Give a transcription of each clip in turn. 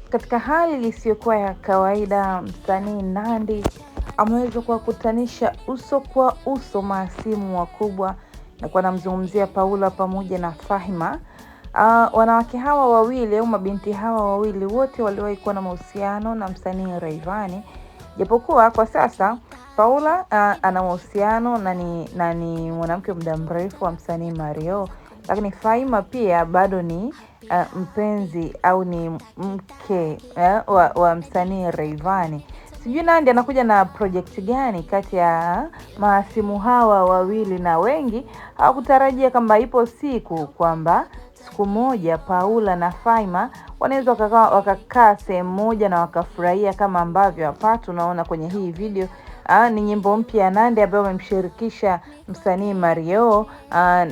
Katika hali isiyokuwa ya kawaida, msanii Nandy ameweza kuwakutanisha uso kwa uso mahasimu wakubwa, na kwa namzungumzia Paula pamoja na Fahima. Wanawake hawa wawili au mabinti hawa wawili wote waliwahi kuwa na mahusiano na msanii Rayvanny. Japokuwa kwa sasa Paula ana mahusiano na ni mwanamke muda mrefu wa msanii Mario, lakini Fahima pia bado ni mpenzi au ni mke wa msanii Rayvanny. Sijui Nandy anakuja na project gani kati ya mahasimu hawa wawili, na wengi hawakutarajia kwamba ipo siku kwamba siku moja Paula na Fahima wanaweza wakakaa sehemu moja na wakafurahia kama ambavyo hapa tunaona kwenye hii video. Ni nyimbo mpya ya Nandy ambayo wamemshirikisha msanii Mario,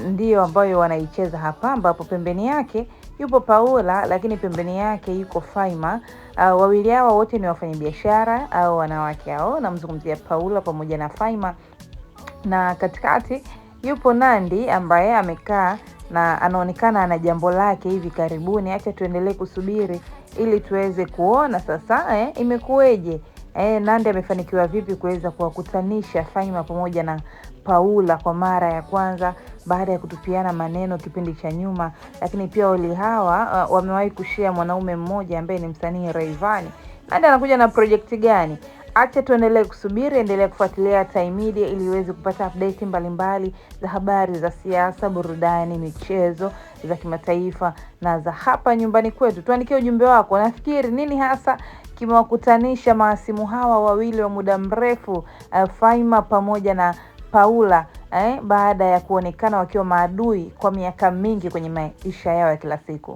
ndio ambayo wanaicheza hapa, ambapo pembeni yake yupo Paula lakini pembeni yake yuko Fahima. Wawili hawa wote ni wafanyabiashara au wanawake hao, namzungumzia Paula pamoja na Fahima, na katikati yupo Nandy ambaye amekaa na anaonekana ana jambo lake hivi karibuni. Acha tuendelee kusubiri ili tuweze kuona sasa imekuweje. Nandy amefanikiwa vipi kuweza kuwakutanisha Fahima pamoja na Paula kwa mara ya kwanza baada ya kutupiana maneno kipindi cha nyuma. Lakini pia wali hawa wamewahi kushare mwanaume mmoja ambaye ni msanii Rayvanny. Nandy anakuja na project gani? Acha tuendelee kusubiri, endelea kufuatilia Time Media ili uweze kupata update mbalimbali za habari za siasa, burudani, michezo, za kimataifa na za hapa nyumbani kwetu. Tuandikie ujumbe wako. Nafikiri nini hasa kimewakutanisha mahasimu hawa wawili wa muda mrefu, Fahima pamoja na Paula, baada ya kuonekana wakiwa maadui kwa miaka mingi kwenye maisha yao ya kila siku?